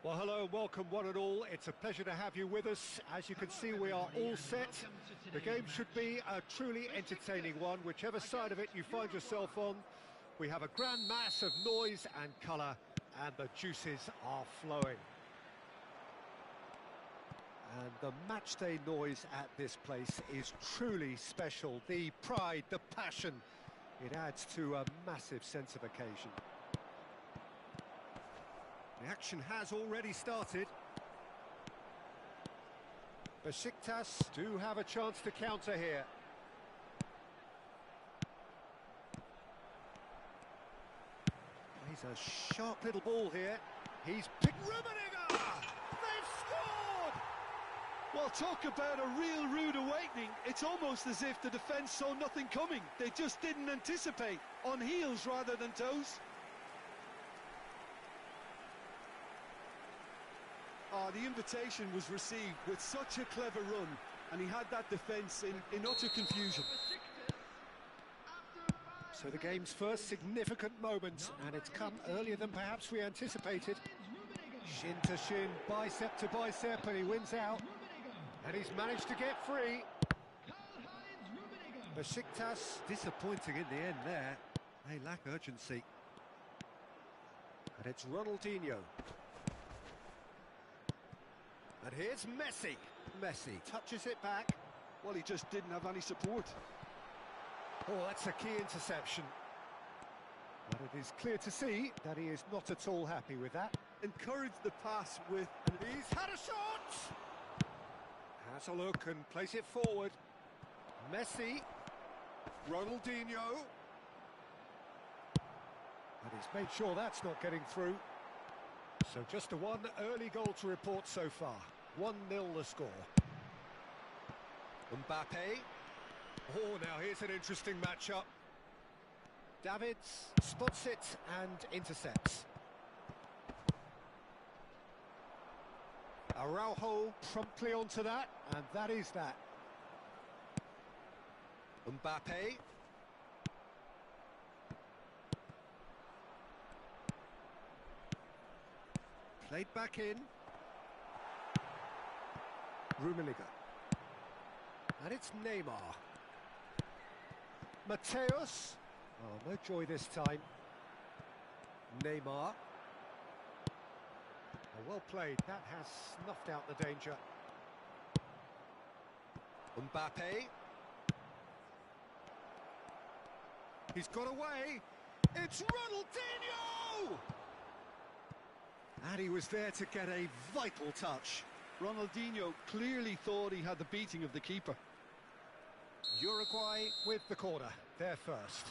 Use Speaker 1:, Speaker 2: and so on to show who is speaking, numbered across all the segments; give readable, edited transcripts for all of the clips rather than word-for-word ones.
Speaker 1: Well, hello and welcome one and all. It's a pleasure to have you with us. As you can see, we are all set. The game should be a truly entertaining one, whichever side of it you find yourself on. We have a grand mass of noise and colour, and the juices are flowing. And the matchday noise at this place is truly special. The pride, the passion, it adds to a massive sense of occasion. The action has already started. Besiktas do have a chance to counter here. He's a sharp little ball here. He's picked Rummenigge! They've scored!
Speaker 2: Well, talk about a real rude awakening. It's almost as if the defence saw nothing coming. They just didn't anticipate. On heels rather than toes. The invitation was received with such a clever run, and he had that defence in utter confusion.
Speaker 1: So the game's first significant moment, and it's come earlier than perhaps we anticipated. Shin to shin, bicep to bicep, and he wins out. And he's managed to get free. Besiktas disappointing in the end there. They lack urgency. And it's Ronaldinho. And here's Messi. Messi touches it back.
Speaker 2: Well, he just didn't have any support.
Speaker 1: Oh, that's a key interception. But it is clear to see that he is not at all happy with that.
Speaker 2: Encourage the pass with...
Speaker 1: He's had a shot! Has a look and plays it forward. Messi. Ronaldinho. And he's made sure that's not getting through. So just a one early goal to report so far. 1-0 the score. Mbappe. Oh, now here's an interesting matchup. Davids spots it and intercepts. Araujo promptly onto that, and that is that. Mbappe. Played back in. Rummenigge. And it's Neymar. Mateus. Oh, no joy this time. Neymar. Oh, well played. That has snuffed out the danger. Mbappe. He's got away. It's Ronaldinho! And he was there to get a vital touch.
Speaker 2: Ronaldinho clearly thought he had the beating of the keeper.
Speaker 1: Uruguay with the corner, they're first.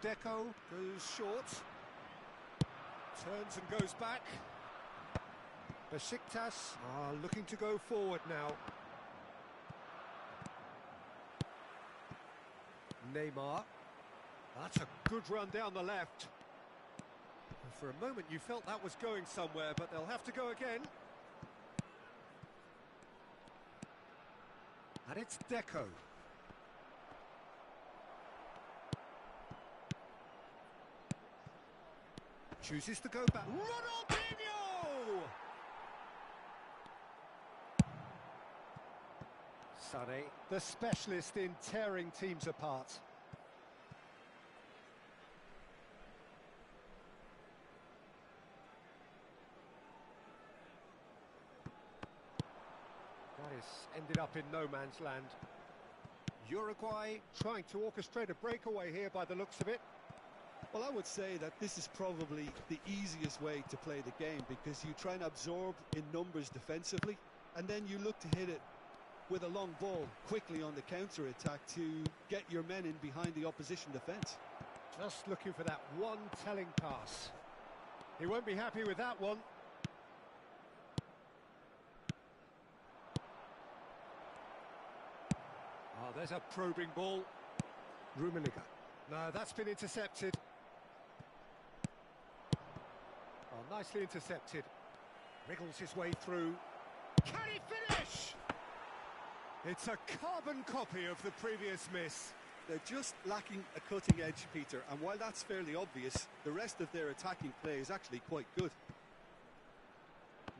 Speaker 1: Deco goes short. Turns and goes back. Besiktas are looking to go forward now. Neymar. That's a good run down the left. For a moment you felt that was going somewhere, but they'll have to go again. And it's Deco. Chooses to go back. Ronaldinho! Sonny, the specialist in tearing teams apart. Ended up in no man's land. Uruguay trying to orchestrate a breakaway here by the looks of it.
Speaker 2: Well, I would say that this is probably the easiest way to play the game, because you try and absorb in numbers defensively, and then you look to hit it with a long ball quickly on the counter-attack to get your men in behind the opposition defence.
Speaker 1: Just looking for that one telling pass. He won't be happy with that one. Oh, there's a probing ball. Rummenigge. No, that's been intercepted. Oh, nicely intercepted. Wriggles his way through. Can he finish? It's a carbon copy of the previous miss.
Speaker 2: They're just lacking a cutting edge, Peter, and while that's fairly obvious, the rest of their attacking play is actually quite good.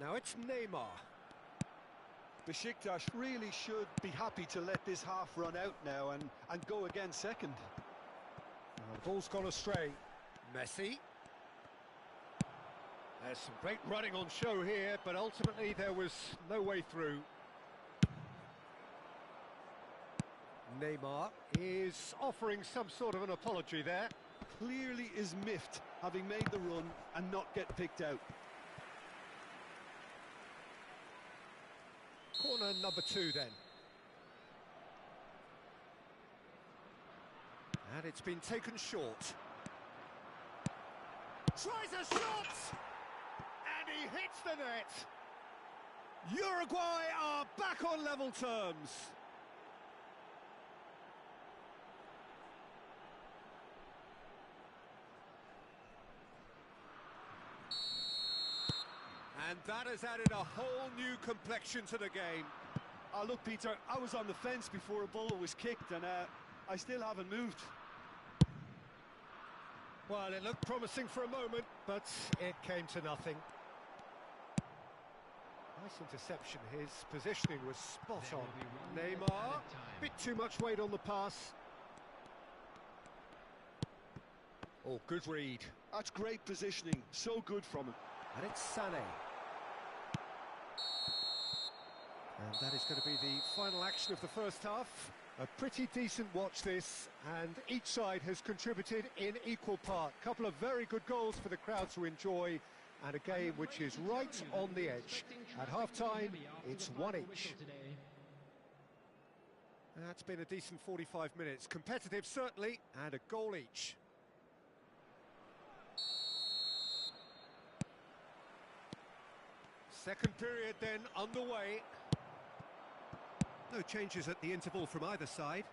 Speaker 1: Now it's Neymar.
Speaker 2: Besiktas really should be happy to let this half run out now and go again second.
Speaker 1: The ball's gone astray. Messi. There's some great running on show here, but ultimately there was no way through. Neymar is offering some sort of an apology there.
Speaker 2: Clearly is miffed, having made the run and not get picked out.
Speaker 1: Corner number 2 then. And it's been taken short. Tries a shot! And he hits the net! Uruguay are back on level terms. And that has added a whole new complexion to the game.
Speaker 2: Look, Peter, I was on the fence before a ball was kicked, and I still haven't moved.
Speaker 1: Well, it looked promising for a moment, but it came to nothing. Nice interception. His positioning was spot on. Neymar, bit too much weight on the pass. Oh, good read.
Speaker 2: That's great positioning, so good from him.
Speaker 1: And it's Sané. And that is going to be the final action of the first half. A pretty decent watch this, and each side has contributed in equal part. Couple of very good goals for the crowd to enjoy, and a game which is right on the edge. At half-time, it's 1 each. That's been a decent 45 minutes. Competitive, certainly, and a goal each. Second period then underway. No changes at the interval from either side.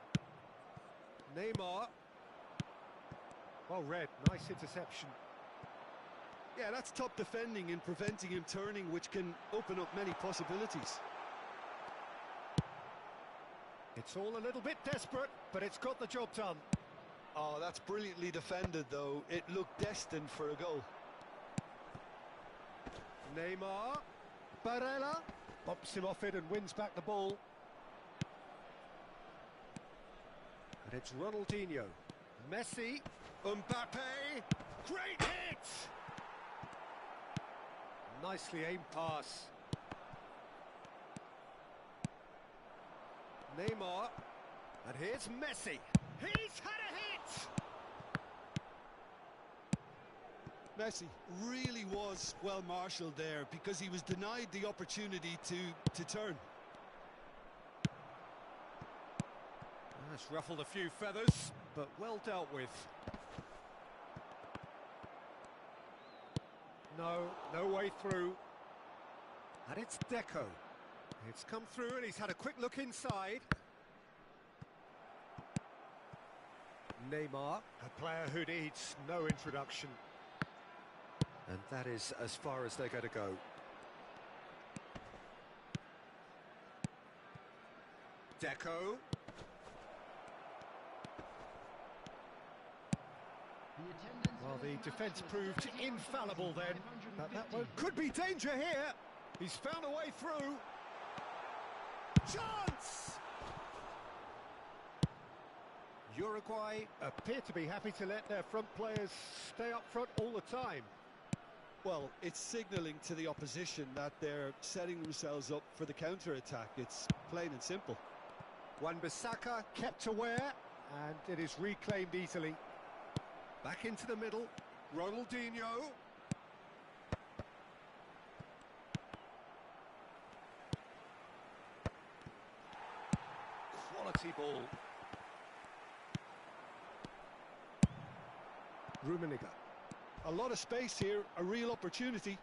Speaker 1: Neymar. Well read, nice interception.
Speaker 2: Yeah, that's top defending and preventing him turning, which can open up many possibilities.
Speaker 1: It's all a little bit desperate, but it's got the job done.
Speaker 2: Oh, that's brilliantly defended, though. It looked destined for a goal.
Speaker 1: Neymar. Barella bumps him off it and wins back the ball. And it's Ronaldinho. Messi. Mbappe. Great hit! Nicely aimed pass. Neymar. And here's Messi. He's had a hit!
Speaker 2: Messi really was well marshalled there because he was denied the opportunity to turn.
Speaker 1: That's ruffled a few feathers, but well dealt with. No way through. And it's Deco. It's come through and he's had a quick look inside. Neymar, a player who needs no introduction. And that is as far as they're going to go. Deco. Well, the defence proved infallible then. But that one could be danger here. He's found a way through. Chance! Uruguay appear to be happy to let their front players stay up front all the time.
Speaker 2: Well, it's signalling to the opposition that they're setting themselves up for the counter-attack. It's plain and simple.
Speaker 1: Wan-Bissaka kept aware, and it is reclaimed easily. Back into the middle, Ronaldinho. Quality ball. Rummenigge.
Speaker 2: A lot of space here, a real opportunity.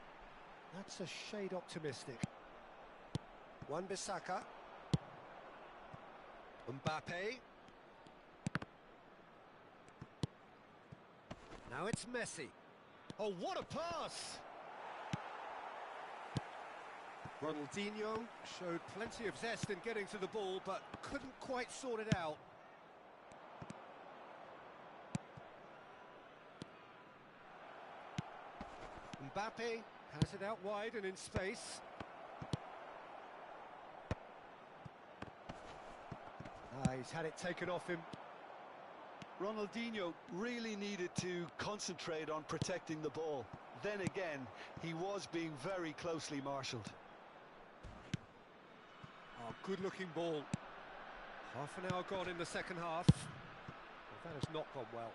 Speaker 1: That's a shade optimistic. Wan-Bissaka. Mbappe. Now it's Messi. Oh, what a pass! Ronaldinho showed plenty of zest in getting to the ball, but couldn't quite sort it out. Mbappe has it out wide and in space. He's had it taken off him.
Speaker 2: Ronaldinho really needed to concentrate on protecting the ball. Then again, he was being very closely marshalled.
Speaker 1: Oh, good-looking ball. Half an hour gone in the second half. Well, that has not gone well.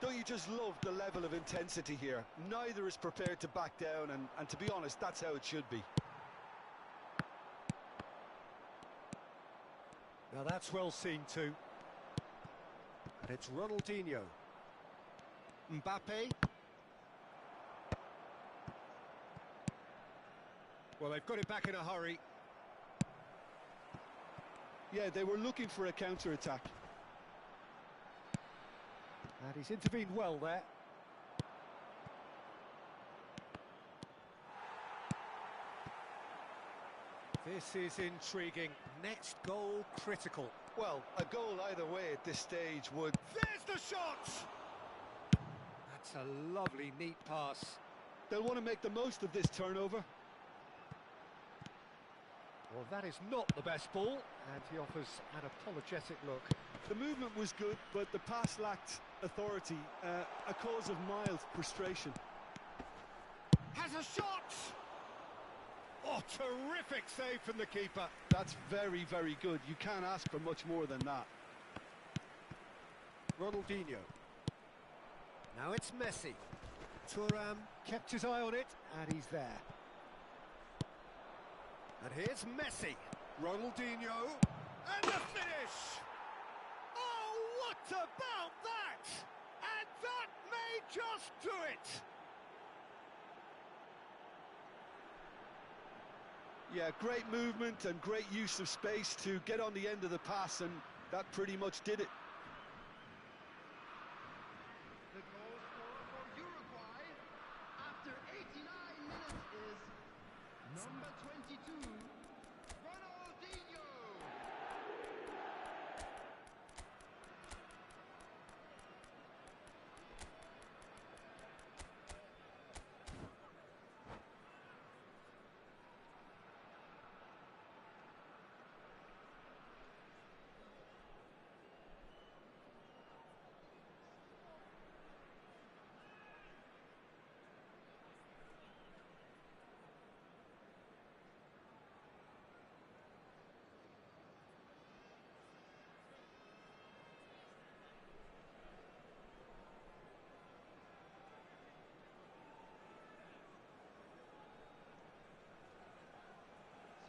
Speaker 2: Don't you just love the level of intensity here? Neither is prepared to back down, and to be honest, that's how it should be.
Speaker 1: Now that's well seen too. And it's Ronaldinho. Mbappe. Well, they've got it back in a hurry.
Speaker 2: Yeah, they were looking for a counter-attack.
Speaker 1: And he's intervened well there. This is intriguing. Next goal critical.
Speaker 2: Well, a goal either way at this stage would...
Speaker 1: There's the shot! That's a lovely, neat pass.
Speaker 2: They'll want to make the most of this turnover.
Speaker 1: Well, that is not the best ball, and he offers an apologetic look.
Speaker 2: The movement was good, but the pass lacked authority, a cause of mild frustration.
Speaker 1: Has a shot! Oh, terrific save from the keeper.
Speaker 2: That's very, very good. You can't ask for much more than that.
Speaker 1: Ronaldinho. Now it's Messi. Thuram kept his eye on it, and he's there. And here's Messi. Ronaldinho. And the finish! Oh, what about that? And that may just do it.
Speaker 2: Yeah, great movement and great use of space to get on the end of the pass, and that pretty much did it.
Speaker 3: The goal scorer for Uruguay after 89 minutes is number 22, Ronaldinho.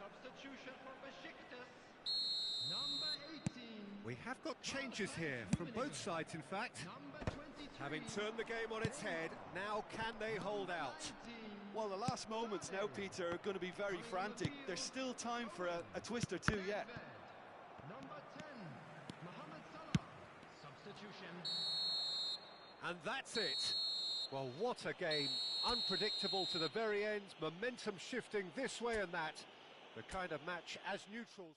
Speaker 3: Substitution for Besiktas, number 18.
Speaker 1: We have got changes here from both sides, in fact.
Speaker 3: Number 22.
Speaker 1: Having turned the game on its head, now can they hold out?
Speaker 2: Well, the last moments now, Peter, are going to be very frantic. There's still time for a twist or two yet.
Speaker 3: Number 10, Mohamed Salah. Substitution.
Speaker 1: And that's it. Well, what a game. Unpredictable to the very end, momentum shifting this way and that. The kind of match as neutrals.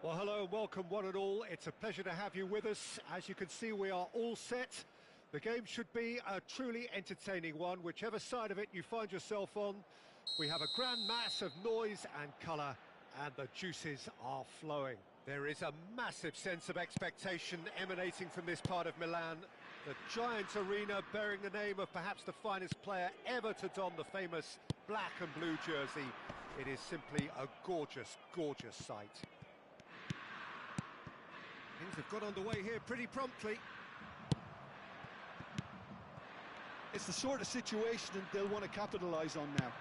Speaker 1: Well, hello and welcome one and all. It's a pleasure to have you with us. As you can see, we are all set. The game should be a truly entertaining one, whichever side of it you find yourself on. We have a grand mass of noise and colour, and the juices are flowing. There is a massive sense of expectation emanating from this part of Milan. The giant arena bearing the name of perhaps the finest player ever to don the famous black and blue jersey. It is simply a gorgeous, gorgeous sight. Things have got underway here pretty promptly.
Speaker 2: It's the sort of situation that they'll want to capitalise on now.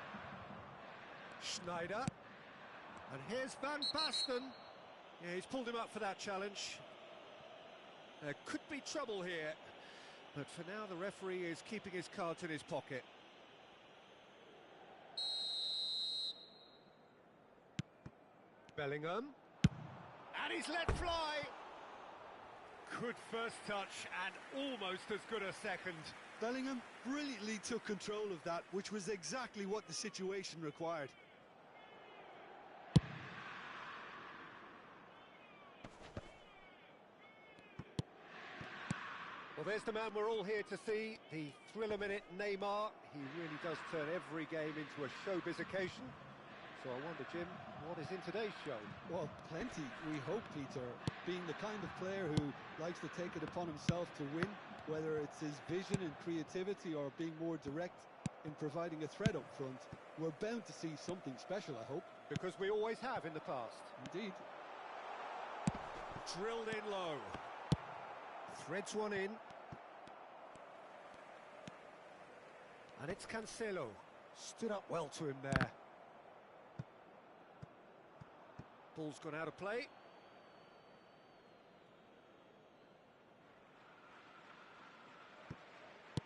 Speaker 1: Schneider. And here's Van Basten. Yeah, he's pulled him up for that challenge. There could be trouble here. But for now, the referee is keeping his cards in his pocket. Bellingham. And he's let fly. Good first touch and almost as good a second.
Speaker 2: Bellingham brilliantly took control of that, which was exactly what the situation required.
Speaker 1: Well, there's the man we're all here to see, the thriller-minute Neymar. He really does turn every game into a showbiz occasion. So I wonder, Jim, what is in today's show?
Speaker 2: Well, plenty, we hope, Peter. Being the kind of player who likes to take it upon himself to win, whether it's his vision and creativity or being more direct in providing a threat up front, we're bound to see something special, I hope.
Speaker 1: Because we always have in the past.
Speaker 2: Indeed.
Speaker 1: Drilled in low. Threads one in. And it's Cancelo. Stood up well to him there. Ball's gone out of play.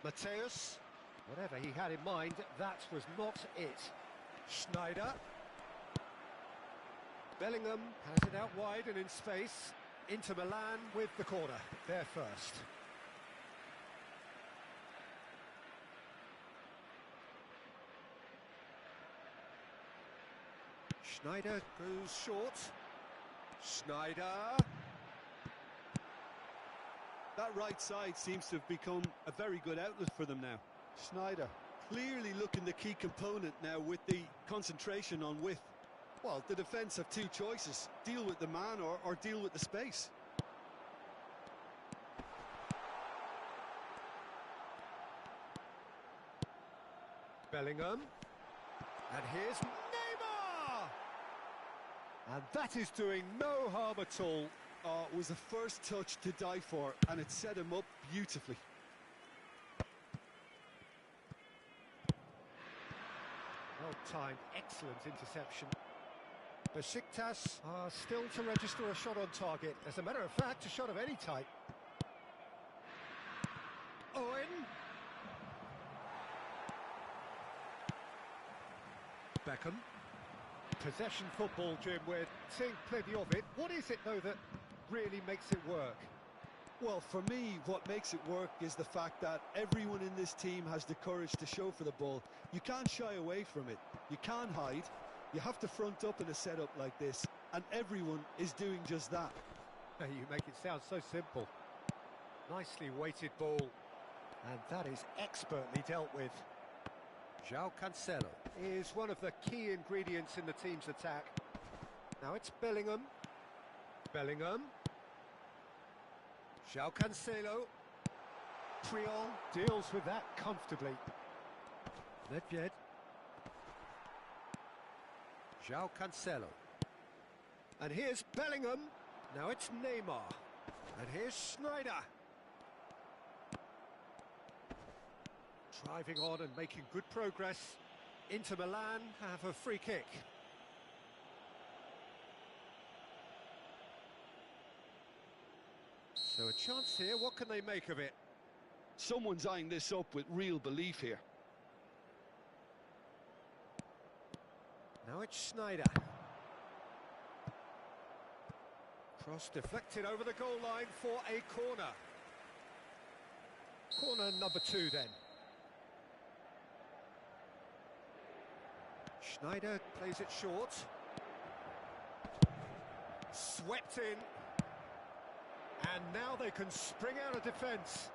Speaker 1: Mateus. Whatever he had in mind, that was not it. Schneider. Bellingham has it out wide and in space. Inter Milan with the corner. There first. Schneider goes short. Schneider.
Speaker 2: That right side seems to have become a very good outlet for them now. Schneider clearly looking the key component now with the concentration on width. Well, the defence have two choices. Deal with the man or deal with the space.
Speaker 1: Bellingham. And here's Neymar! And that is doing no harm at all.
Speaker 2: Oh, it was a first touch to die for, and it set him up beautifully.
Speaker 1: Well-timed, excellent interception. Besiktas are still to register a shot on target. As a matter of fact, a shot of any type. Owen. Beckham. Possession football, Jim. We're seeing plenty of it. What is it, though, that really makes it work?
Speaker 2: Well, for me, what makes it work is the fact that everyone in this team has the courage to show for the ball. You can't shy away from it. You can't hide. You have to front up in a setup like this, and everyone is doing just that.
Speaker 1: You make it sound so simple. Nicely weighted ball, and that is expertly dealt with. João Cancelo is one of the key ingredients in the team's attack. Now it's Bellingham. Bellingham. João Cancelo. Triol deals with that comfortably. Nedved. João Cancelo. And here's Bellingham. Now it's Neymar. And here's Schneider. Driving on and making good progress. Inter Milan have a free kick. So a chance here, what can they make of it?
Speaker 2: Someone's eyeing this up with real belief here.
Speaker 1: Now it's Schneider. Cross deflected over the goal line for a corner. Corner number 2 then. Schneider plays it short. Swept in. And now they can spring out of defence.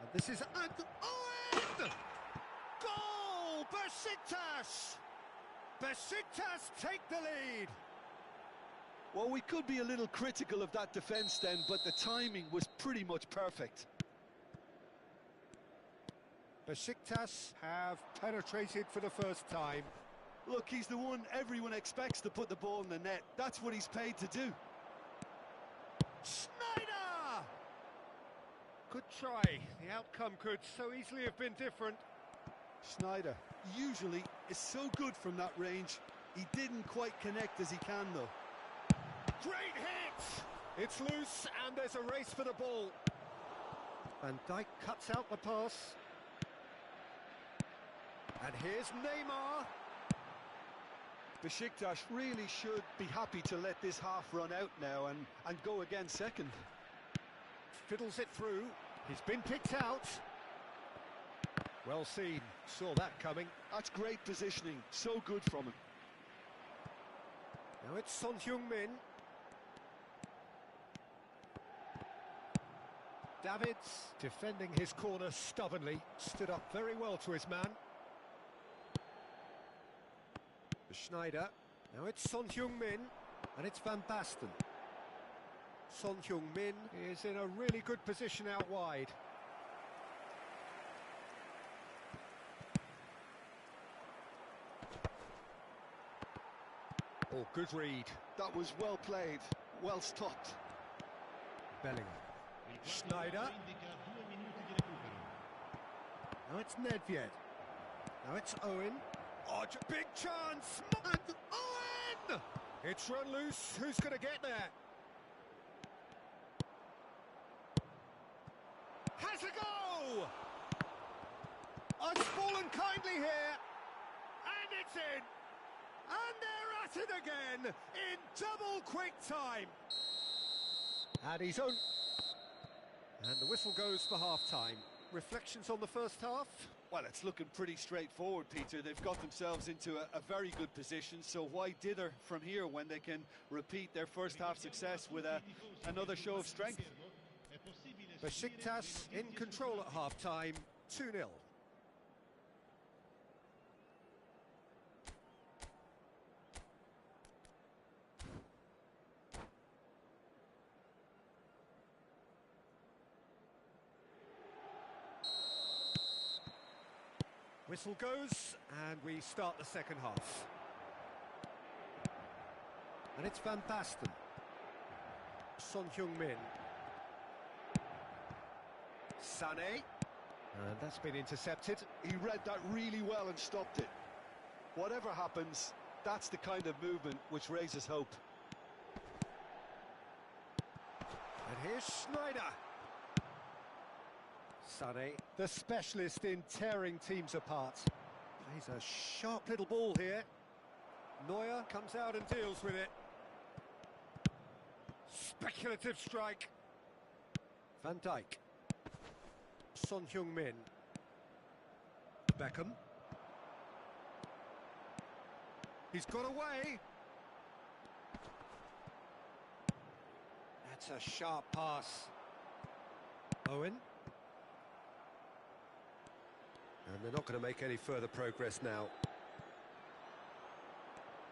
Speaker 1: And this is... Owen! Goal! Besiktas! Besiktas take the lead.
Speaker 2: Well, we could be a little critical of that defence then, but the timing was pretty much perfect.
Speaker 1: Besiktas have penetrated for the first time.
Speaker 2: Look, he's the one everyone expects to put the ball in the net. That's what he's paid to do.
Speaker 1: Snyder! Good try. The outcome could so easily have been different.
Speaker 2: Snyder usually is so good from that range. He didn't quite connect as he can, though.
Speaker 1: Great hit! It's loose and there's a race for the ball. Van Dijk cuts out the pass. And here's Neymar.
Speaker 2: Besiktas really should be happy to let this half run out now and go again second.
Speaker 1: Fiddles it through. He's been picked out. Well seen. Saw that coming.
Speaker 2: That's great positioning. So good from him.
Speaker 1: Now it's Son Heung-min. Davids defending his corner stubbornly. Stood up very well to his man. Schneider. Now it's Son Heung-min, and it's Van Basten. Son Heung-min is in a really good position out wide. Oh, good read.
Speaker 2: That was well played, well stopped.
Speaker 1: Bellingham. Schneider. Now it's Nedved. Now it's Owen. Oh, big chance! And Owen! It's run loose. Who's going to get there? Has a go! Oh, it's fallen kindly here. And it's in. And they're at it again in double quick time. And he's on. And the whistle goes for half-time. Reflections on the first half?
Speaker 2: Well, it's looking pretty straightforward, Peter. They've got themselves into a very good position, so why dither from here when they can repeat their first half success with another show of strength?
Speaker 1: Besiktas in control at half-time, 2-0. Whistle goes, and we start the second half. And it's Van Basten. Son Heung-min. Sané. And that's been intercepted.
Speaker 2: He read that really well and stopped it. Whatever happens, that's the kind of movement which raises hope.
Speaker 1: And here's Schneider. Sané, the specialist in tearing teams apart. Plays a sharp little ball here. Neuer comes out and deals with it. Speculative strike. Van Dijk. Son Heung-min. Beckham. He's got away. That's a sharp pass. Owen. And they're not going to make any further progress now.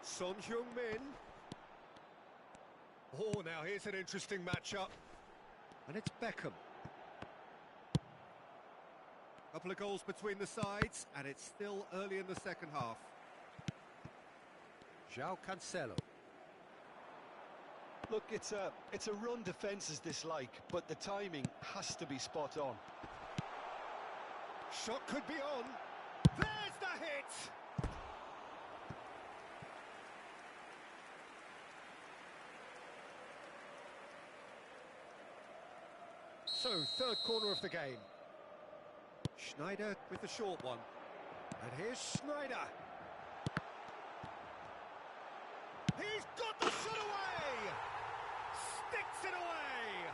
Speaker 1: Son Heung-min. Oh, now here's an interesting matchup. And it's Beckham. Couple of goals between the sides, and it's still early in the second half. João Cancelo.
Speaker 2: Look, it's a run defences dislike, but the timing has to be spot on.
Speaker 1: Shot could be on. There's the hit! So, third corner of the game. Schneider with the short one. And here's Schneider. He's got the shot away! Sticks it away!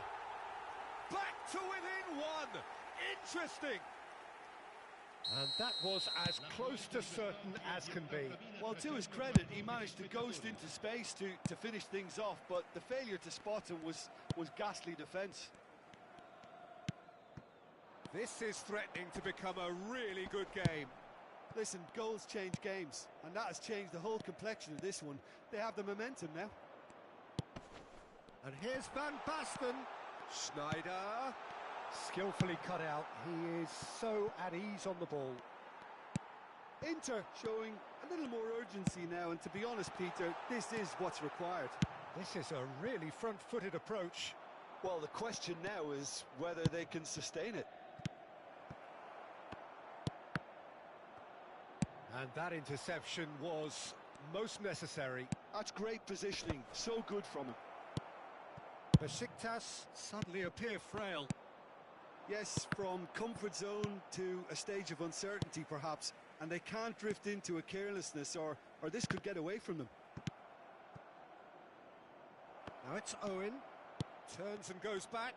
Speaker 1: Back to within one! Interesting! And that was as close to certain as can be.
Speaker 2: Well, to his credit, he managed to ghost into space to finish things off, but the failure to spot him was ghastly defence.
Speaker 1: This is threatening to become a really good game.
Speaker 2: Listen, goals change games, and that has changed the whole complexion of this one. They have the momentum now.
Speaker 1: And here's Van Basten. Schneider. Skillfully cut out. He is so at ease on the ball.
Speaker 2: Inter showing a little more urgency now, and to be honest, Peter, this is what's required.
Speaker 1: This is a really front-footed approach.
Speaker 2: Well, the question now is whether they can sustain it.
Speaker 1: And that interception was most necessary.
Speaker 2: That's great positioning, so good from him.
Speaker 1: Besiktas suddenly appear frail.
Speaker 2: Yes, from comfort zone to a stage of uncertainty perhaps, and they can't drift into a carelessness or this could get away from them.
Speaker 1: Now it's Owen, turns and goes back.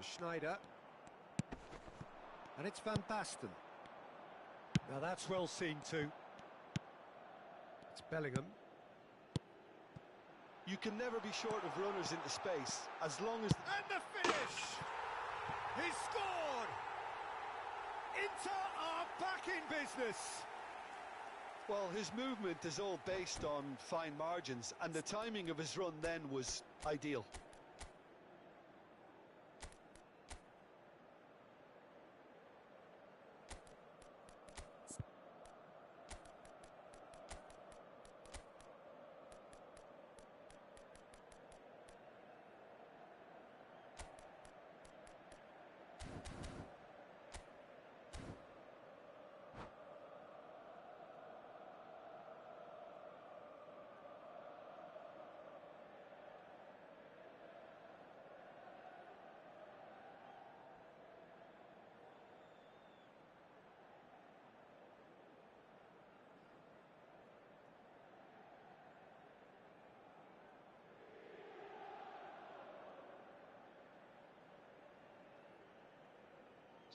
Speaker 1: Schneider. And it's Van Basten. Now that's well seen too. It's Bellingham.
Speaker 2: You can never be short of runners into space, as long as...
Speaker 1: And the finish! He scored! Inter are back in business!
Speaker 2: Well, his movement is all based on fine margins, and the timing of his run then was ideal.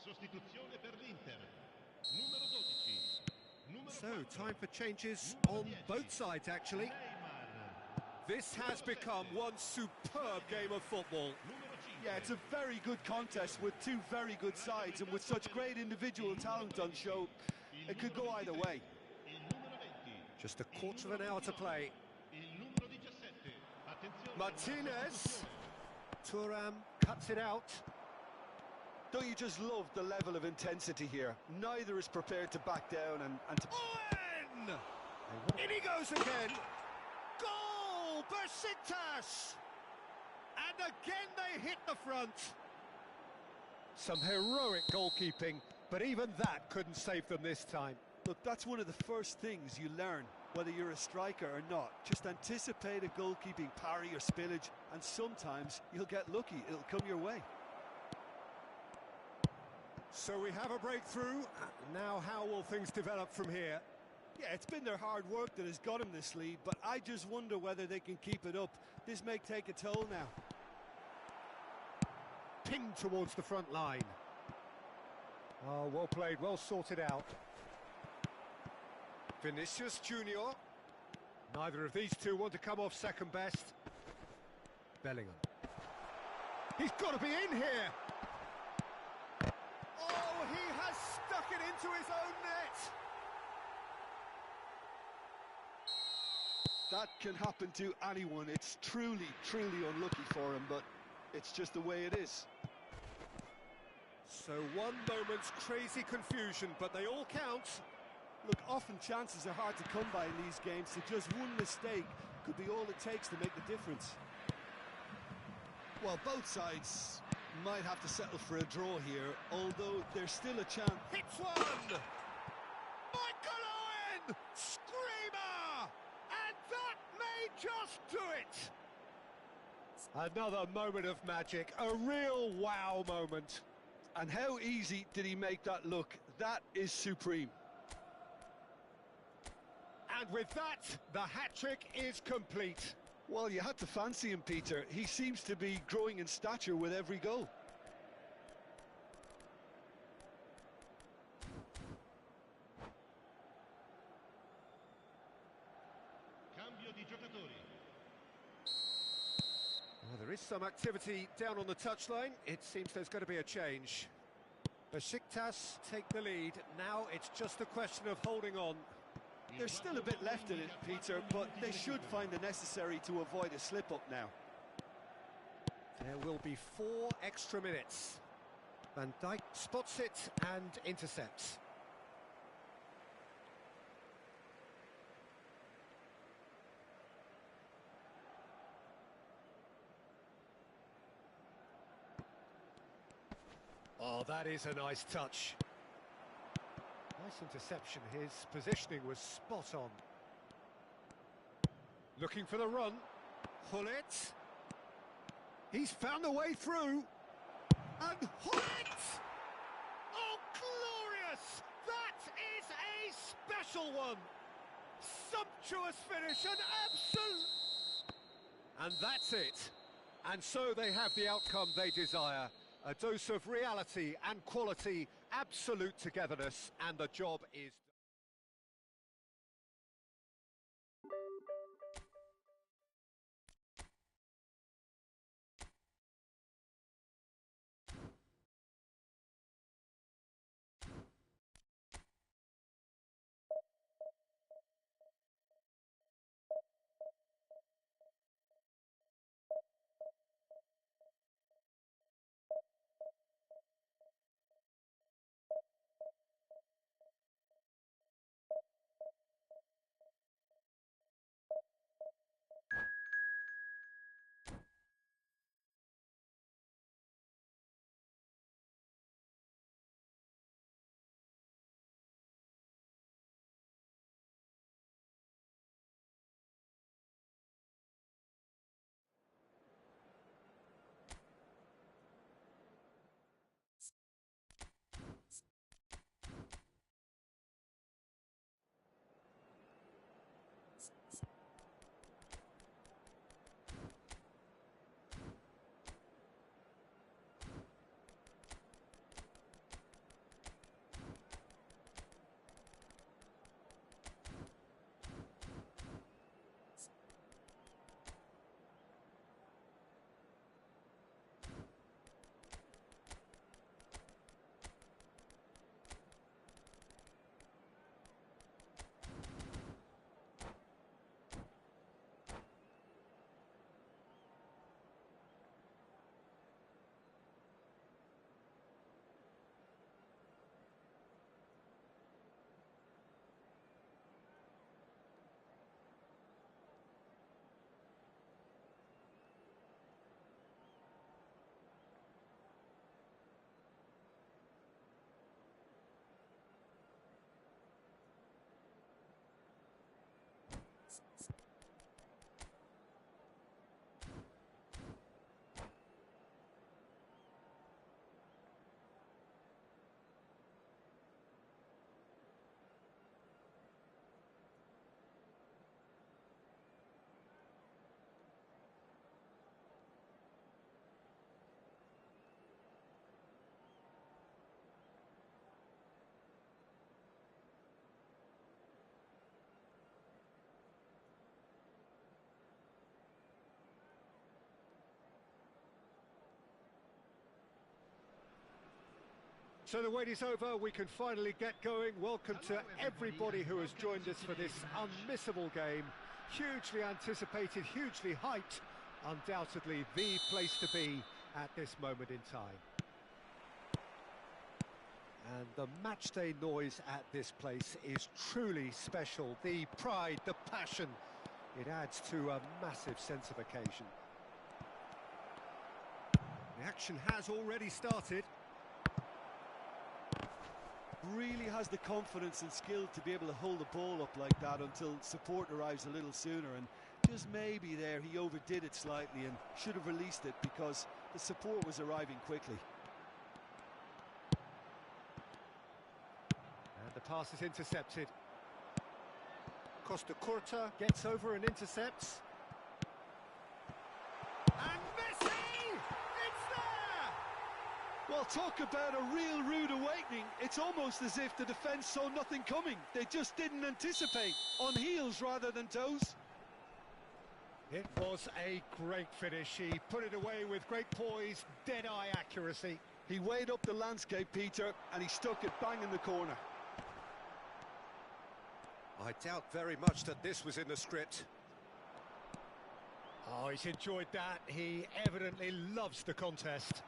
Speaker 3: Sostituzione per l'Inter. Numero 12.
Speaker 1: So, time for changes on both sides, actually. This has become one superb game of football.
Speaker 2: Yeah, it's a very good contest with two very good sides, and with such great individual talent on show, it could go either way.
Speaker 1: Just a quarter of an hour to play. Martinez. Thuram cuts it out.
Speaker 2: Don't you just love the level of intensity here? Neither is prepared to back down and to...
Speaker 1: Owen! In he goes again! Goal! Besiktas! And again they hit the front. Some heroic goalkeeping, but even that couldn't save them this time.
Speaker 2: Look, that's one of the first things you learn, whether you're a striker or not. Just anticipate a goalkeeping parry or spillage, and sometimes you'll get lucky. It'll come your way.
Speaker 1: So we have a breakthrough. Now how will things develop from here?
Speaker 2: Yeah, it's been their hard work that has got them this lead, but I just wonder whether they can keep it up. This may take a toll now.
Speaker 1: Pinged towards the front line. Oh, well played, well sorted out. Vinicius Junior. Neither of these two want to come off second best. Bellingham. He's got to be in here. Oh, he has stuck it into his own net.
Speaker 2: That can happen to anyone. It's truly, truly unlucky for him, but it's just the way it is.
Speaker 1: So one moment's crazy confusion, but they all count.
Speaker 2: Look, often chances are hard to come by in these games, so just one mistake could be all it takes to make the difference. Well, both sides might have to settle for a draw here, although there's still a chance.
Speaker 1: Hits one! Michael Owen! Screamer! And that may just do it! Another moment of magic, a real wow moment.
Speaker 2: And how easy did he make that look? That is supreme.
Speaker 1: And with that, the hat-trick is complete.
Speaker 2: Well, you had to fancy him, Peter. He seems to be growing in stature with every goal.
Speaker 1: There is some activity down on the touchline. It seems there's going to be a change. Besiktas take the lead. Now it's just a question of holding on.
Speaker 2: There's still a bit left in it, Peter, but they should find the necessary to avoid a slip-up now.
Speaker 1: There will be 4 extra minutes. Van Dijk spots it and intercepts. Oh, that is a nice touch. Nice interception. His positioning was spot on. Looking for the run. Hullet. He's found the way through. And Hullet! Oh, glorious! That is a special one. Sumptuous finish and absolute. And that's it. And so they have the outcome they desire. A dose of reality and quality, absolute togetherness, and the job is done. So the wait is over, we can finally get going. Welcome to everybody who has joined us for this unmissable game. Hugely anticipated, hugely hyped. Undoubtedly the place to be at this moment in time. And the matchday noise at this place is truly special. The pride, the passion, it adds to a massive sense of occasion. The action has already started.
Speaker 2: Really has the confidence and skill to be able to hold the ball up like that until support arrives a little sooner, and just maybe there he overdid it slightly and should have released it because the support was arriving quickly.
Speaker 1: And the pass is intercepted. Costa Curta gets over and intercepts. And Messi! It's there!
Speaker 2: Well, talk about a real rude awakening. It's almost as if the defence saw nothing coming. They just didn't anticipate. On heels rather than toes.
Speaker 1: It was a great finish. He put it away with great poise, dead-eye accuracy.
Speaker 2: He weighed up the landscape, Peter, and he stuck it bang in the corner.
Speaker 4: I doubt very much that this was in the script.
Speaker 1: Oh, he's enjoyed that. He evidently loves the contest.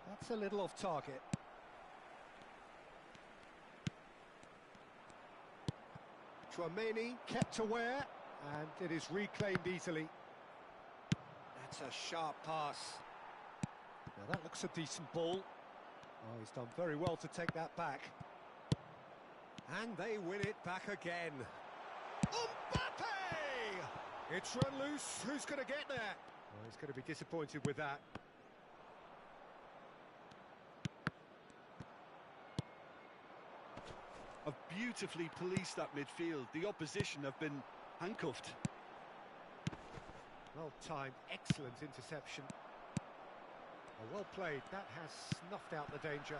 Speaker 1: That's a little off target. Chouameni kept aware, and it is reclaimed easily.
Speaker 4: That's a sharp pass.
Speaker 1: Now that looks a decent ball. Oh, he's done very well to take that back.
Speaker 4: And they win it back again.
Speaker 1: Mbappe! It's run loose. Who's going to get there? Oh, he's going to be disappointed with that.
Speaker 2: Have beautifully policed that midfield. The opposition have been handcuffed.
Speaker 1: Well timed, excellent interception. Oh, well played. That has snuffed out the danger.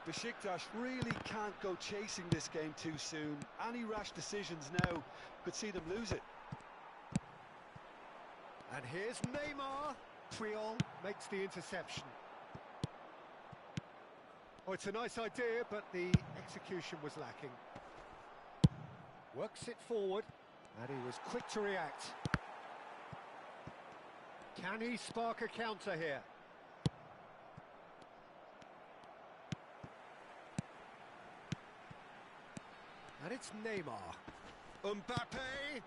Speaker 2: Besiktas really can't go chasing this game too soon. Any rash decisions now could see them lose it.
Speaker 1: And here's Neymar. Puyol makes the interception. Oh, it's a nice idea, but the execution was lacking. Works it forward, and he was quick to react. Can he spark a counter here? And it's Neymar. Mbappe!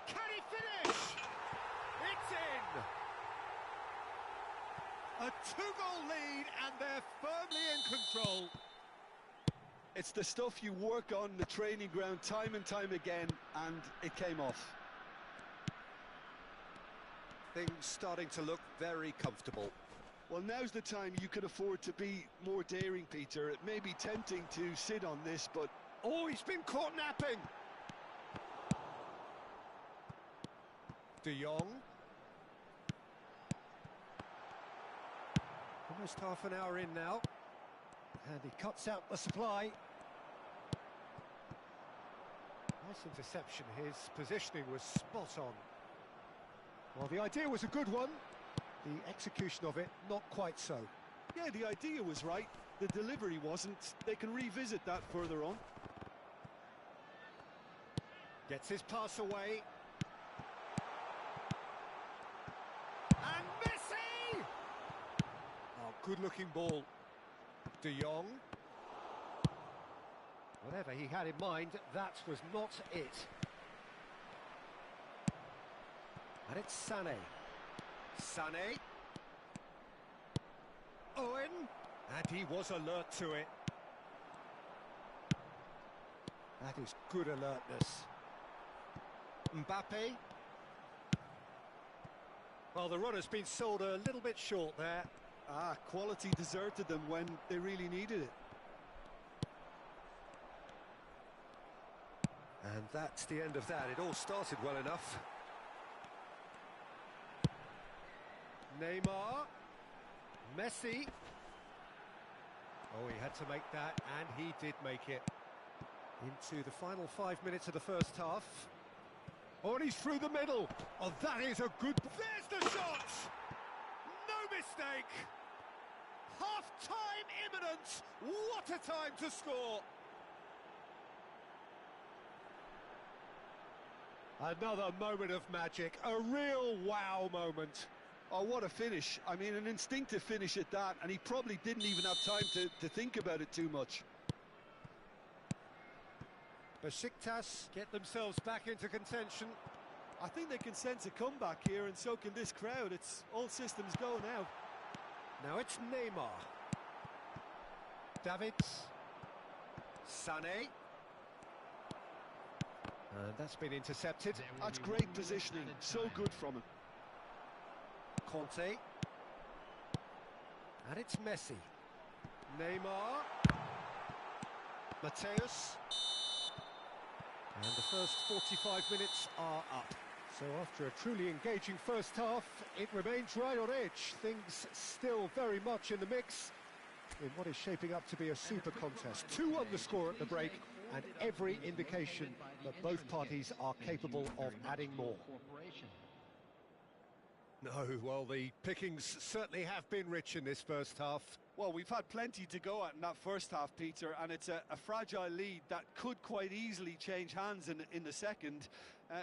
Speaker 1: Can he finish? It's in! A two-goal lead, and they're firmly in control.
Speaker 2: It's the stuff you work on the training ground time and time again, and it came off.
Speaker 4: Things starting to look very comfortable.
Speaker 2: Well, now's the time you can afford to be more daring, Peter. It may be tempting to sit on this, but...
Speaker 1: Oh, he's been caught napping! De Jong. Almost half an hour in now. And he cuts out the supply. Nice interception. His positioning was spot on. Well, the idea was a good one. The execution of it, not quite so.
Speaker 2: Yeah, the idea was right. The delivery wasn't. They can revisit that further on.
Speaker 1: Gets his pass away. And Messi! Oh, good-looking ball. De Jong. Whatever he had in mind, that was not it. And it's Sané. Sané. Owen. And he was alert to it. That is good alertness. Mbappe. Well, the runner's been sold a little bit short there.
Speaker 2: Ah, quality deserted them when they really needed it.
Speaker 4: And that's the end of that. It all started well enough.
Speaker 1: Neymar. Messi. Oh, he had to make that, and he did make it. Into the final 5 minutes of the first half. Oh, and he's through the middle. Oh, that is a good... There's the shot! No mistake! Half-time imminent! What a time to score! Another moment of magic, a real wow moment.
Speaker 2: Oh, what a finish. I mean, an instinctive finish at that, and he probably didn't even have time to think about it too much.
Speaker 1: Besiktas get themselves back into contention.
Speaker 2: I think they can sense a comeback here, and so can this crowd. It's all systems go now.
Speaker 1: Now it's Neymar. Davids. Sané. And that's been intercepted.
Speaker 2: That's great positioning. So good from him.
Speaker 1: Conte. And it's Messi. Neymar. Mateus. And the first 45 minutes are up. So after a truly engaging first half, it remains right on edge. Things still very much in the mix in what is shaping up to be a super contest. 2-1 the score at the break, and every indication that both parties are capable of adding more. No, well, the pickings certainly have been rich in this first half.
Speaker 2: Well, we've had plenty to go at in that first half, Peter, and it's a fragile lead that could quite easily change hands in the second.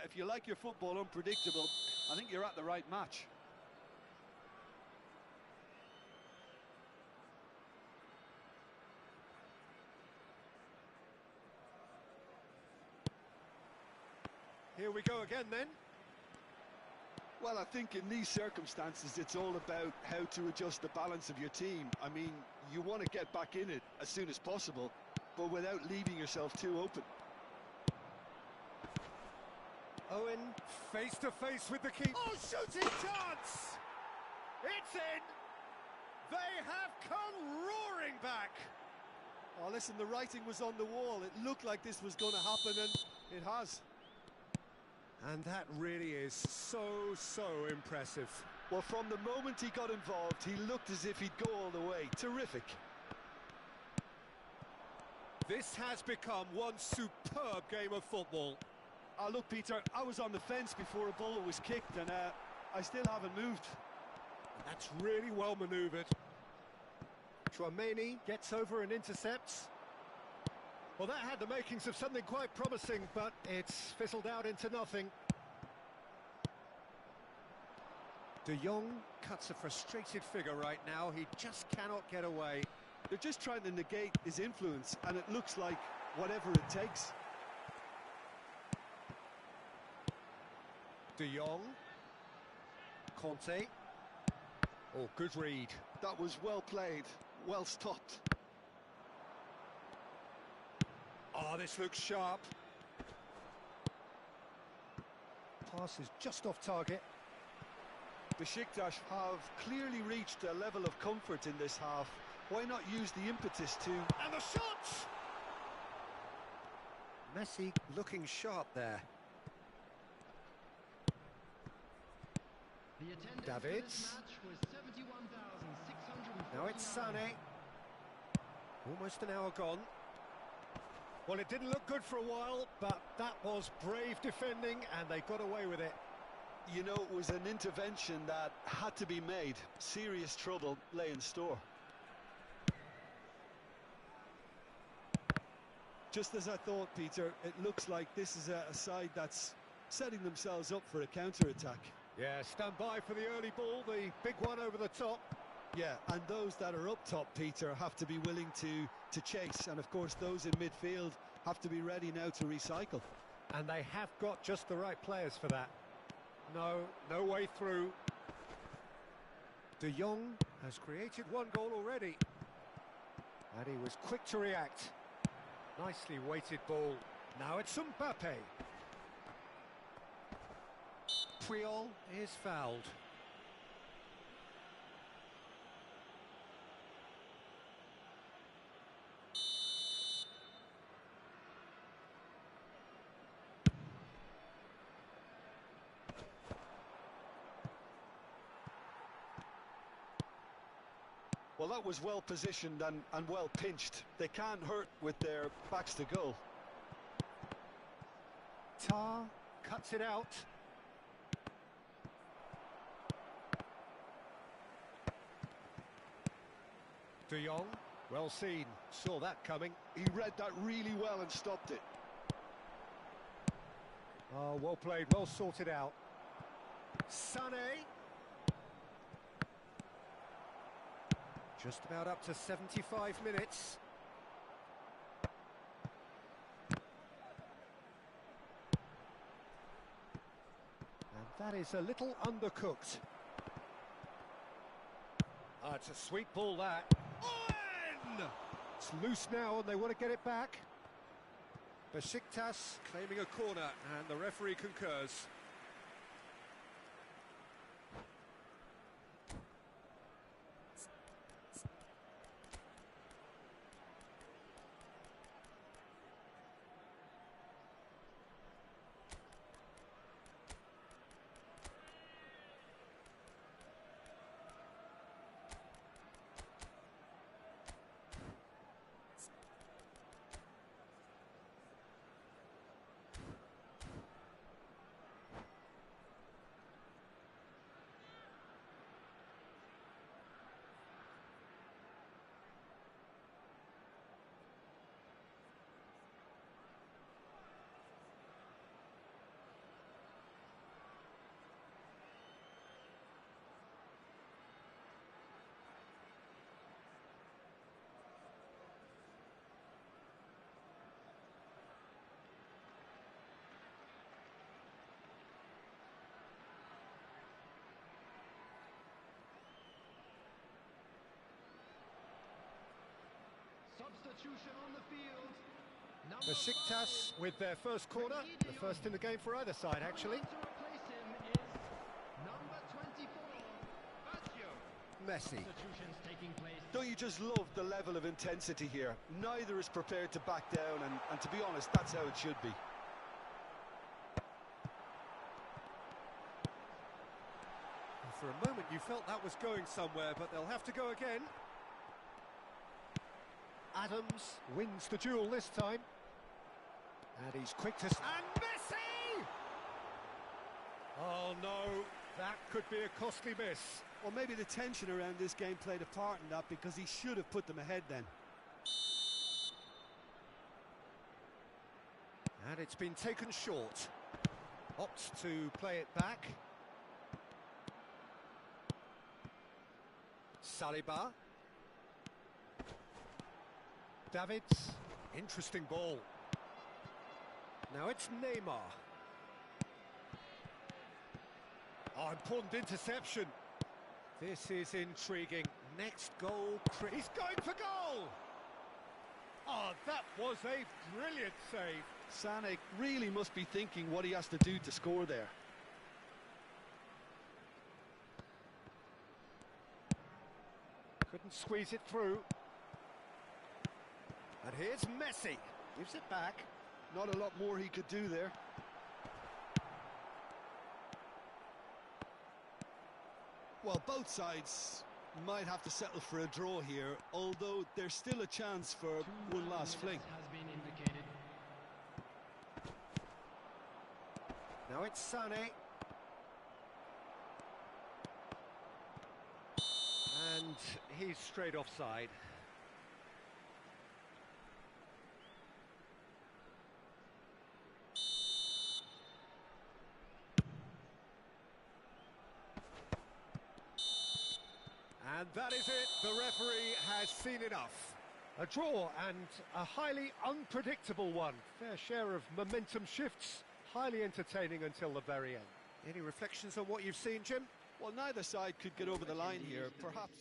Speaker 2: If you like your football unpredictable, I think you're at the right match.
Speaker 1: Here we go again then.
Speaker 2: Well, I think in these circumstances, it's all about how to adjust the balance of your team. I mean, you want to get back in it as soon as possible, but without leaving yourself too open.
Speaker 1: Owen, face to face with the keeper. Oh, shooting chance! It's in! They have come roaring back!
Speaker 2: Oh, listen, the writing was on the wall. It looked like this was going to happen, and it has.
Speaker 1: And that really is so impressive.
Speaker 2: Well, from the moment he got involved, he looked as if he'd go all the way. Terrific.
Speaker 1: This has become one superb game of football.
Speaker 2: Look, Peter, I was on the fence before a ball was kicked, and I still haven't moved.
Speaker 1: That's really well manoeuvred. KONAMi gets over and intercepts. Well, that had the makings of something quite promising, but it's fizzled out into nothing. De Jong cuts a frustrated figure right now. He just cannot get away.
Speaker 2: They're just trying to negate his influence, and it looks like whatever it takes.
Speaker 1: De Jong. Conte. Oh, good read.
Speaker 2: That was well played, well stopped.
Speaker 1: Oh, this looks sharp. Pass is just off target.
Speaker 2: Besiktas have clearly reached a level of comfort in this half. Why not use the impetus to...
Speaker 1: And the shot! Messi looking sharp there. Davids. Now it's Sané. Almost an hour gone. Well, it didn't look good for a while, but that was brave defending, and they got away with it.
Speaker 2: You know, it was an intervention that had to be made. Serious trouble lay in store. Just as I thought, Peter, it looks like this is a side that's setting themselves up for a counter-attack.
Speaker 1: Yeah, stand by for the early ball, the big one over the top.
Speaker 2: Yeah, and those that are up top, Peter, have to be willing to chase. And, of course, those in midfield have to be ready now to recycle.
Speaker 1: And they have got just the right players for that. No way through. De Jong has created one goal already. And he was quick to react. Nicely weighted ball. Now it's Mbappe. Puyol is fouled.
Speaker 2: Well, that was well positioned and well pinched. They can't hurt with their backs to goal.
Speaker 1: Tar cuts it out. De Jong, well seen, saw that coming.
Speaker 2: He read that really well and stopped it.
Speaker 1: Oh, well played, well sorted out. Sané. Just about up to 75 minutes. And that is a little undercooked. It's a sweet ball, that. Owen! It's loose now and they want to get it back. Besiktas claiming a corner and the referee concurs.
Speaker 3: substitution on the field.
Speaker 1: Besiktas with their first corner, the first in the game for either side, actually.
Speaker 3: To replace him is number 24, Lazio.
Speaker 1: Messi.
Speaker 3: Substitutions taking place.
Speaker 2: Don't you just love the level of intensity here? Neither is prepared to back down, and to be honest, that's how it should be.
Speaker 4: For a moment you felt that was going somewhere, but they'll have to go again.
Speaker 1: Adams wins the duel this time. And he's quick to... And Messi! Oh no, that could be a costly miss.
Speaker 2: Well, maybe the tension around this game played a part in that, because he should have put them ahead then.
Speaker 1: And it's been taken short. Opts to play it back. Saliba. Davids. Interesting ball. Now it's Neymar. Oh, important interception. This is intriguing. Next goal. He's going for goal! Oh, that was a brilliant save.
Speaker 2: Sané really must be thinking what he has to do to score there.
Speaker 1: Couldn't squeeze it through. And here's Messi. Gives it back.
Speaker 2: Not a lot more he could do there. Well, both sides might have to settle for a draw here, although there's still a chance for one last fling.
Speaker 3: Has been indicated.
Speaker 1: Now it's Sané. And he's straight offside. And that is it. The referee has seen enough. A draw, and a highly unpredictable one. Fair share of momentum shifts. Highly entertaining until the very end. Any reflections on what you've seen, Jim?
Speaker 2: Well, neither side could get over the line here, perhaps.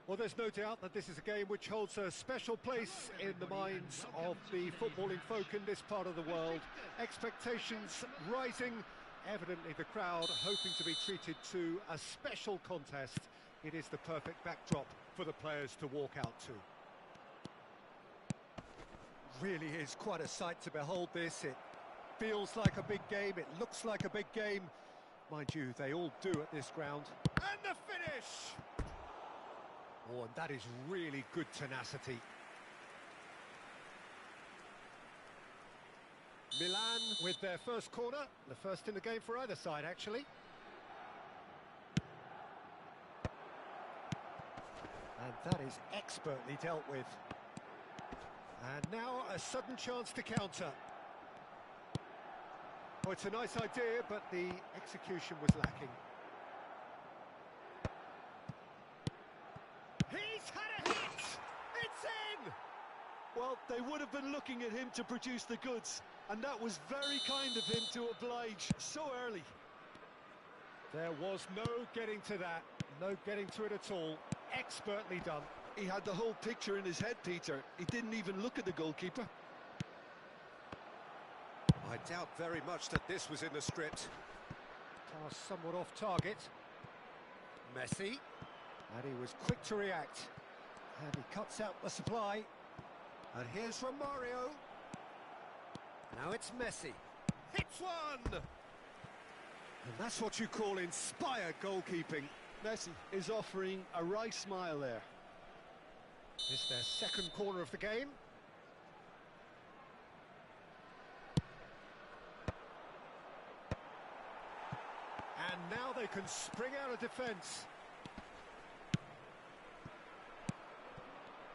Speaker 1: Well, there's no doubt that this is a game which holds a special place in the minds of the footballing folk in this part of the world. Expectations rising, evidently the crowd hoping to be treated to a special contest. It is the perfect backdrop for the players to walk out to. Really is quite a sight to behold this. It feels like a big game, it looks like a big game. Mind you, they all do at this ground. And the finish! Oh, and that is really good tenacity. Milan with their first corner, the first in the game for either side, actually. And that is expertly dealt with. And now a sudden chance to counter. Oh, it's a nice idea, but the execution was lacking. He's had a hit! It's in!
Speaker 2: Well, they would have been looking at him to produce the goods, and that was very kind of him to oblige so early.
Speaker 1: There was no getting to that, no getting to it at all. Expertly done.
Speaker 2: He had the whole picture in his head, Peter. He didn't even look at the goalkeeper.
Speaker 4: I doubt very much that this was in the script.
Speaker 1: Pass somewhat off target. Messi. And he was quick to react. And he cuts out the supply.
Speaker 4: And here's Romario. Now it's Messi. Hits one!
Speaker 1: And that's what you call inspired goalkeeping.
Speaker 2: Messi is offering a wry smile there.
Speaker 1: It's their second corner of the game. And now they can spring out of defence.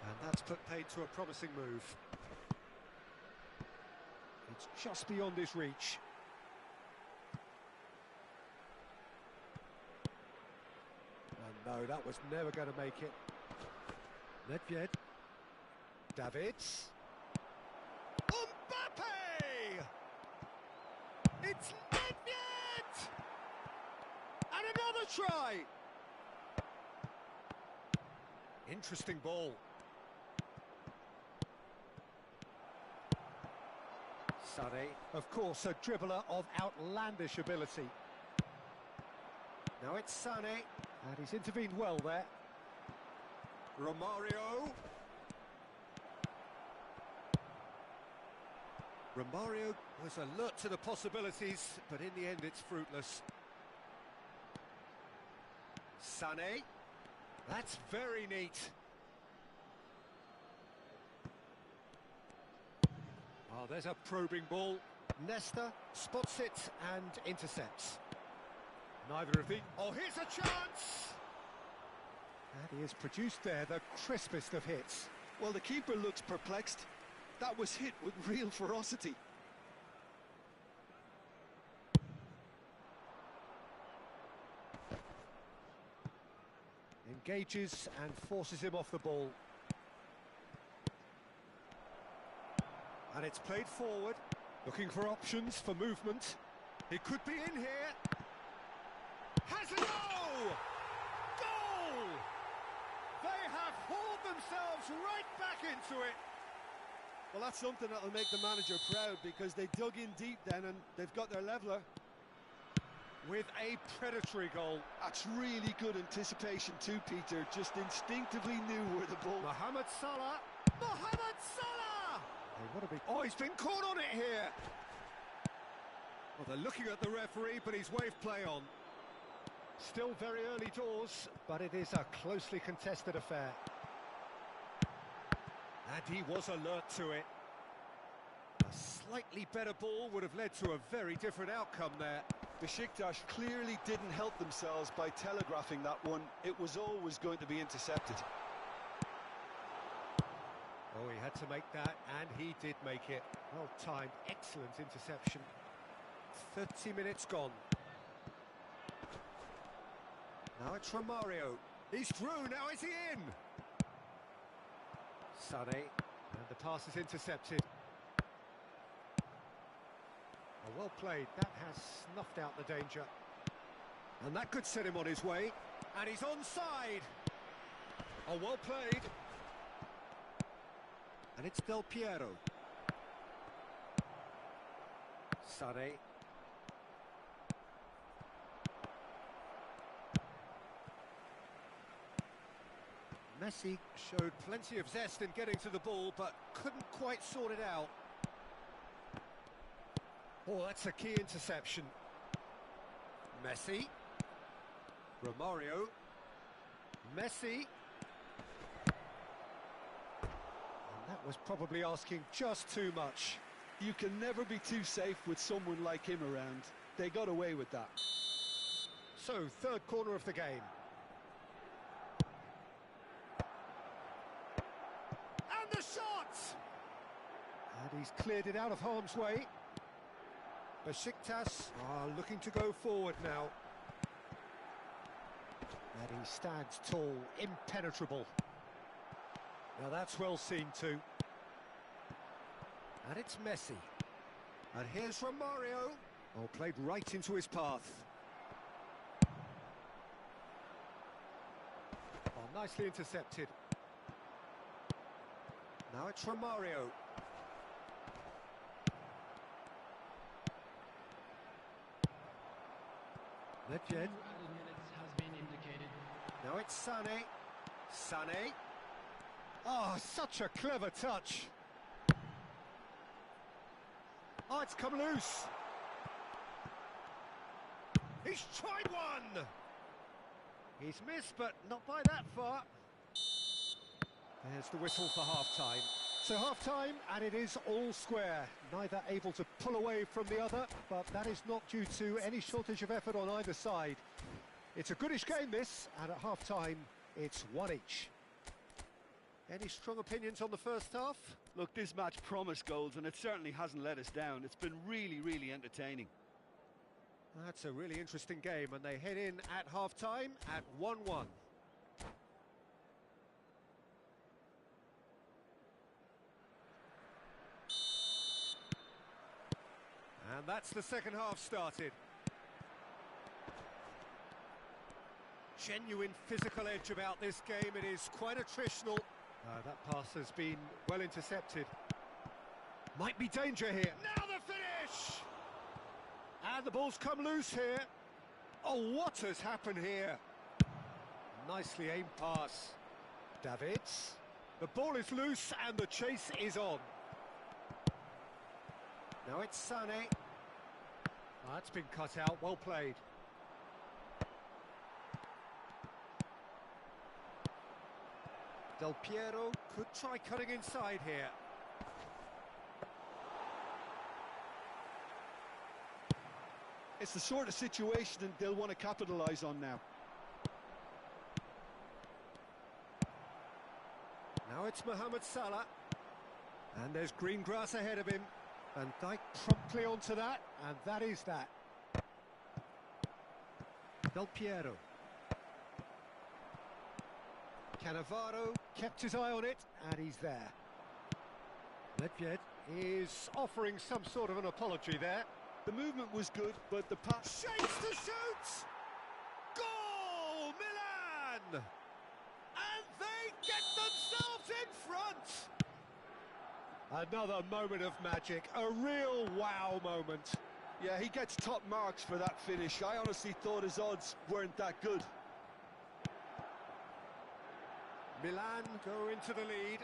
Speaker 4: And that's put paid to a promising move.
Speaker 1: It's just beyond his reach. And no, that was never going to make it. Nedved. Davids. Mbappe! It's Nedved! And another try! Interesting ball. Sane, of course, a dribbler of outlandish ability. Now it's Sane, and he's intervened well there.
Speaker 4: Romario. Romario was alert to the possibilities, but in the end it's fruitless. Sane. That's very neat.
Speaker 1: Oh, there's a probing ball. Nesta spots it and intercepts. Neither of the... Oh, here's a chance! And he has produced there the crispest of hits.
Speaker 2: Well, the keeper looks perplexed. That was hit with real ferocity.
Speaker 1: Engages and forces him off the ball. And it's played forward, looking for options for movement. He could be in here. Has a goal! Goal! They have hauled themselves right back into it.
Speaker 2: Well, that's something that'll make the manager proud, because they dug in deep then and they've got their leveller.
Speaker 1: With a predatory goal.
Speaker 2: That's really good anticipation too, Peter. Just instinctively knew where the ball...
Speaker 1: Mohamed Salah. Mohamed Salah! Oh, he's been caught on it here. Well, they're looking at the referee, but he's waved play on. Still very early doors, but it is a closely contested affair. And he was alert to it. A slightly better ball would have led to a very different outcome there.
Speaker 2: Besiktas clearly didn't help themselves by telegraphing that one. It was always going to be intercepted.
Speaker 1: Oh, he had to make that, and he did make it. Well timed, excellent interception. 30 minutes gone. Now it's Romario. He's through, now is he in? Sane, and the pass is intercepted. Oh, well played, that has snuffed out the danger. And that could set him on his way. And he's onside. Oh, well played. And it's Del Piero. Sane. Messi.
Speaker 4: Showed plenty of zest in getting to the ball, but couldn't quite sort it out.
Speaker 1: Oh, that's a key interception.
Speaker 4: Messi. Romario.
Speaker 1: Messi. And that was probably asking just too much.
Speaker 2: You can never be too safe with someone like him around. They got away with that.
Speaker 1: So, third corner of the game. And the shot! And he's cleared it out of harm's way. Besiktas are looking to go forward now. And he stands tall, impenetrable. Now that's well seen too. And it's Messi. And here's Romario. Oh, played right into his path. Oh, nicely intercepted. Now it's Romario. Nedved.
Speaker 3: 2 added minutes has been indicated.
Speaker 1: Now it's Sané. Sané. Oh, such a clever touch. Oh, it's come loose. He's tried one. He's missed, but not by that far. There's the whistle for half-time. So half-time, and it is all square. Neither able to pull away from the other, but that is not due to any shortage of effort on either side. It's a goodish game, this, and at half-time, it's one each. Any strong opinions on the first half?
Speaker 2: Look, this match promised goals, and it certainly hasn't let us down. It's been really, really entertaining.
Speaker 1: That's a really interesting game, and they head in at half-time at 1-1. And that's the second half started. Genuine physical edge about this game. It is quite attritional. That pass has been well intercepted. Might be danger here. Now the finish! And the ball's come loose here. Oh, what has happened here? Nicely aimed pass. Davids. The ball is loose and the chase is on. Now it's Sané. Oh, that's been cut out, well played. Del Piero could try cutting inside here.
Speaker 2: It's the sort of situation that they'll want to capitalise on now.
Speaker 1: Now it's Mohamed Salah. And there's green grass ahead of him. Van Dijk promptly onto that, and that is that. Del Piero. Cannavaro kept his eye on it, and he's there. Nedved is offering some sort of an apology there.
Speaker 2: The movement was good, but the pass...
Speaker 1: Shakes to shoot! Goal! Milan! And they get themselves in front! Another moment of magic, a real wow moment.
Speaker 2: Yeah, he gets top marks for that finish. I honestly thought his odds weren't that good.
Speaker 1: Milan go into the lead.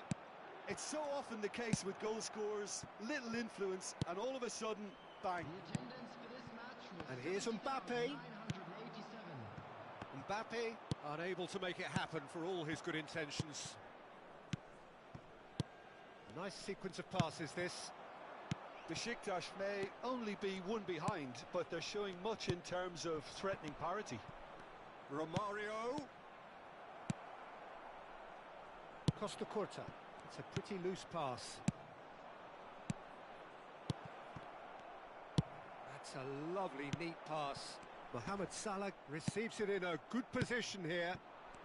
Speaker 2: It's so often the case with goal scorers, little influence, and all of a sudden, bang.
Speaker 3: The attendance for this match was
Speaker 1: And here's Mbappe.
Speaker 3: 70,987.
Speaker 1: Mbappe unable to make it happen for all his good intentions. Nice sequence of passes, this.
Speaker 2: Besiktas may only be one behind, but they're showing much in terms of threatening parity.
Speaker 1: Romario. Costa Curta. It's a pretty loose pass. That's a lovely, neat pass. Mohamed Salah receives it in a good position here.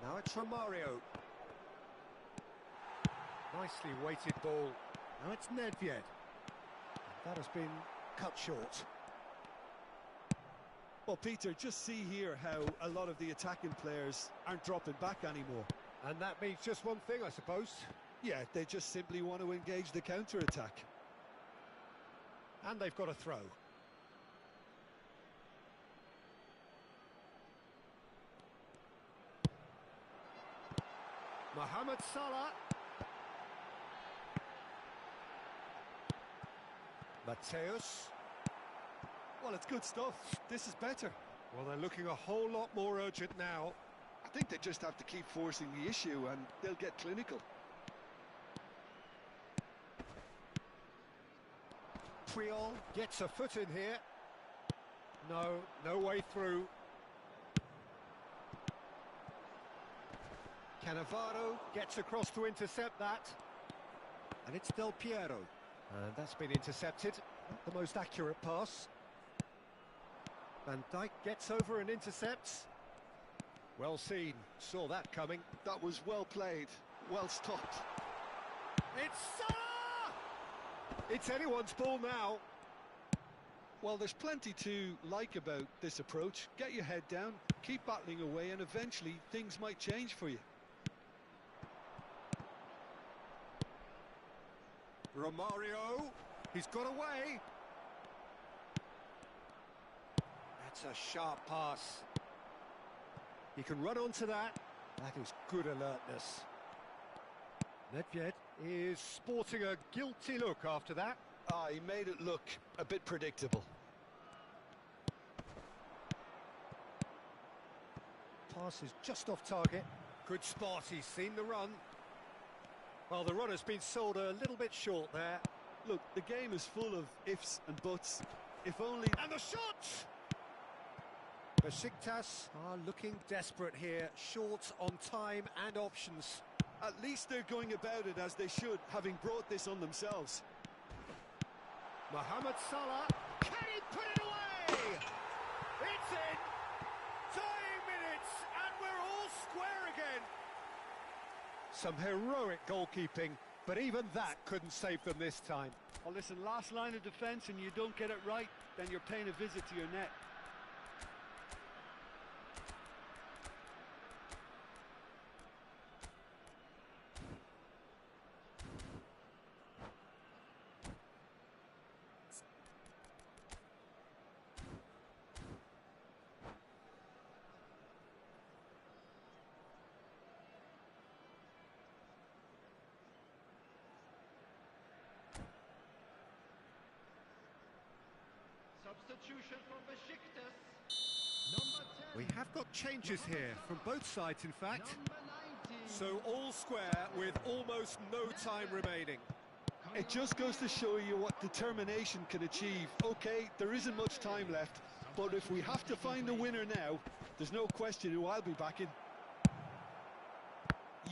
Speaker 1: Now it's Romario. Nicely weighted ball. Now it's Nedved. That has been cut short.
Speaker 2: Well, Peter, just see here how a lot of the attacking players aren't dropping back anymore.
Speaker 1: And that means just one thing, I suppose.
Speaker 2: Yeah, they just simply want to engage the counter-attack.
Speaker 1: And they've got a throw. Mohamed Salah. Mateus.
Speaker 2: Well, it's good stuff. This is better.
Speaker 1: Well, they're looking a whole lot more urgent now.
Speaker 2: I think they just have to keep forcing the issue and they'll get clinical.
Speaker 1: Puyol gets a foot in here. No way through. Cannavaro gets across to intercept that. And it's Del Piero. And that's been intercepted. Not the most accurate pass. Van Dijk gets over and intercepts. Well seen. Saw that coming.
Speaker 2: That was well played. Well stopped.
Speaker 1: It's Salah! It's anyone's ball now.
Speaker 2: Well, there's plenty to like about this approach. Get your head down, keep battling away, and eventually things might change for you.
Speaker 1: Romario, he's got away. That's a sharp pass. He can run onto that. That is good alertness. Nedved is sporting a guilty look after that.
Speaker 2: He made it look a bit predictable.
Speaker 1: Pass is just off target. Good spot, he's seen the run. Well, the run has been sold a little bit short there.
Speaker 2: Look, the game is full of ifs and buts. If only...
Speaker 1: And the shot! Besiktas are looking desperate here, short on time and options.
Speaker 2: At least they're going about it as they should, having brought this on themselves.
Speaker 1: Mohamed Salah, can he put it away? It's in! Dying minutes, and we're all square again. Some heroic goalkeeping, but even that couldn't save them this time.
Speaker 2: Well, listen, last line of defence and you don't get it right, then you're paying a visit to your net.
Speaker 3: Substitution for Besiktas. Number 10.
Speaker 1: We have got changes here, from both sides in fact.
Speaker 3: Number 19.
Speaker 1: So all square with almost no time remaining.
Speaker 2: It just goes to show you what determination can achieve. Okay, there isn't much time left, but if we have to find a winner now, there's no question who I'll be backing.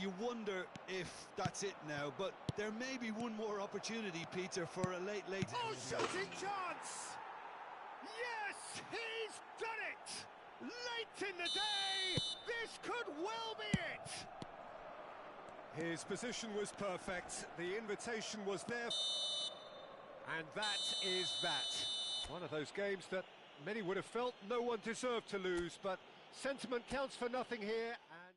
Speaker 2: You wonder if that's it now, but there may be one more opportunity, Peter, for a late...
Speaker 1: Oh, shooting chance! Yes, he's done it! Late in the day, this could well be it! His position was perfect, the invitation was there, and that is that. One of those games that many would have felt no one deserved to lose, but sentiment counts for nothing here, and...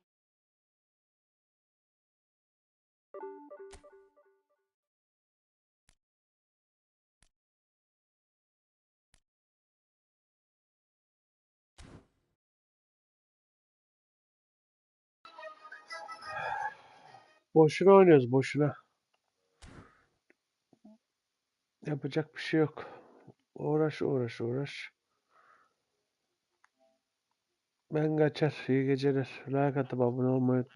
Speaker 5: Boşuna oynuyoruz, boşuna. Yapacak bir şey yok. Uğraş, uğraş, uğraş. Ben kaçar. İyi geceler. Like atıp abone olmayı unutmayın.